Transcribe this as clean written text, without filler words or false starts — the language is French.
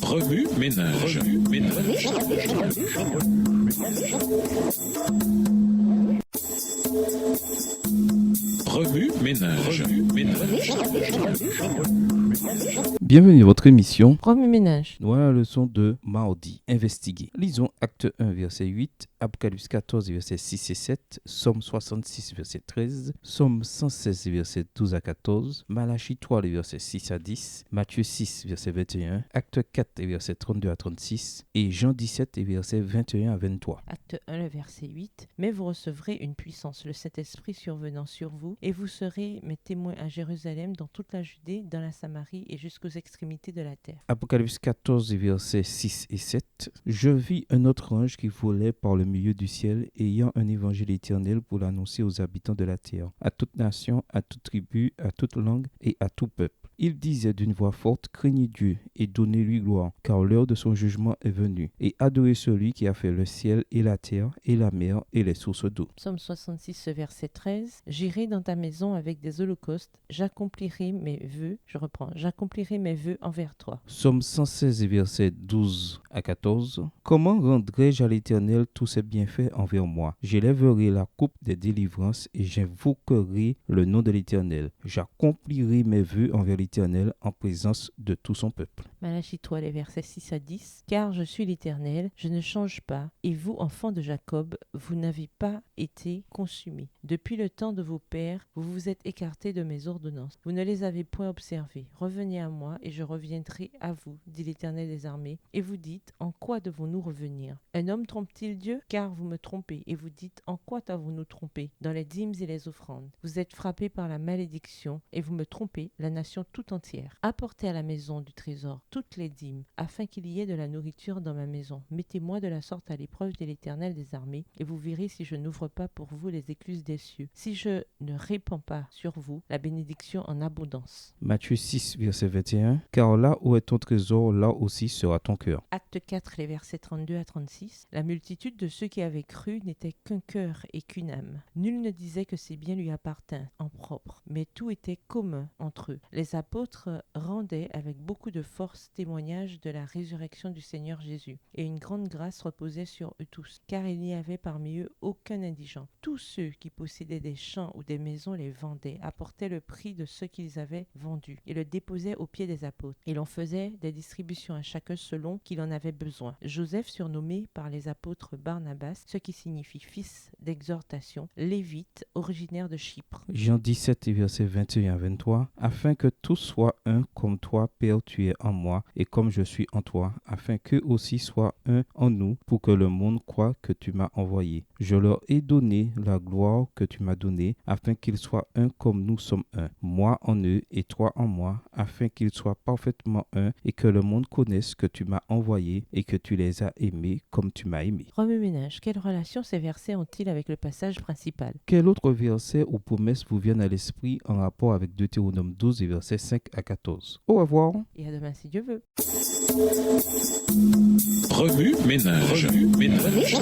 Remue ménage. Remue ménage. Bienvenue à votre émission. Remue ménage. Nous allons à la leçon de mardi. Investiguer. Lisons Acte 1, verset 8, Apocalypse 14, verset 6 et 7, Somme 66, verset 13, Somme 116, verset 12 à 14, Malachie 3, verset 6 à 10, Matthieu 6, verset 21, Acte 4, verset 32 à 36 et Jean 17, verset 21 à 23. Acte 1, le verset 8. Mais vous recevrez une puissance, le Saint-Esprit survenant sur vous, et vous serez mes témoins à Jérusalem, dans toute la Judée, dans la Samarie et jusqu'aux extrémités de la terre. Apocalypse 14, versets 6 et 7. Je vis un autre ange qui volait par le milieu du ciel, ayant un évangile éternel pour l'annoncer aux habitants de la terre, à toute nation, à toute tribu, à toute langue et à tout peuple. Il disait d'une voix forte, craignez Dieu et donnez-lui gloire, car l'heure de son jugement est venue, et adorez celui qui a fait le ciel et la terre et la mer et les sources d'eau. Psaume 66, verset 13. J'irai dans ta maison avec des holocaustes, j'accomplirai mes vœux envers toi. Psaume 116, versets 12 à 14. Comment rendrai-je à l'Éternel tous ses bienfaits envers moi? J'élèverai la coupe des délivrances et j'invoquerai le nom de l'Éternel. J'accomplirai mes vœux envers l'Éternel en présence de tout son peuple. Malachie 3, les versets 6 à 10. Car je suis l'Éternel, je ne change pas, et vous, enfants de Jacob, vous n'avez pas été consumés. Depuis le temps de vos pères, vous vous êtes écartés de mes ordonnances. Vous ne les avez point observées. Revenez à moi, et je reviendrai à vous, dit l'Éternel des armées. Et vous dites, en quoi devons-nous revenir? Un homme trompe-t-il Dieu? Car vous me trompez. Et vous dites, en quoi t'avons-nous trompé? Dans les dîmes et les offrandes. Vous êtes frappés par la malédiction, et vous me trompez, la nation tout entière. Apportez à la maison du trésor toutes les dîmes, afin qu'il y ait de la nourriture dans ma maison. Mettez-moi de la sorte à l'épreuve de l'Éternel des armées, et vous verrez si je n'ouvre pas pour vous les écluses des cieux, si je ne répands pas sur vous la bénédiction en abondance. Matthieu 6, verset 21. Car là où est ton trésor, là aussi sera ton cœur. Acte 4, les versets 32 à 36. La multitude de ceux qui avaient cru n'était qu'un cœur et qu'une âme. Nul ne disait que ses biens lui appartinrent en propre, mais tout était commun entre eux. Les apôtres rendaient avec beaucoup de force témoignage de la résurrection du Seigneur Jésus, et une grande grâce reposait sur eux tous, car il n'y avait parmi eux aucun indigent. Tous ceux qui possédaient des champs ou des maisons les vendaient, apportaient le prix de ce qu'ils avaient vendu, et le déposaient aux pieds des apôtres. Et l'on faisait des distributions à chacun selon qu'il en avait besoin. Joseph, surnommé par les apôtres Barnabas, ce qui signifie fils d'exhortation, lévite, originaire de Chypre. Jean 17, verset 21 à 23. Afin que tous soient un comme toi, Père, tu es en moi, et comme je suis en toi, afin qu'eux aussi soient un en nous, pour que le monde croie que tu m'as envoyé. Je leur ai donné la gloire que tu m'as donnée, afin qu'ils soient un comme nous sommes un. Moi en eux et toi en moi, afin qu'ils soient parfaitement un, et que le monde connaisse que tu m'as envoyé, et que tu les as aimés comme tu m'as aimé. Remue ménage, quelle relation ces versets ont-ils avec le passage principal? Quel autre verset ou promesse vous viennent à l'esprit en rapport avec Deutéronome 12 et versets 5 à 14? Au revoir. Et à demain si Dieu veut. Remue ménage. Remue ménage.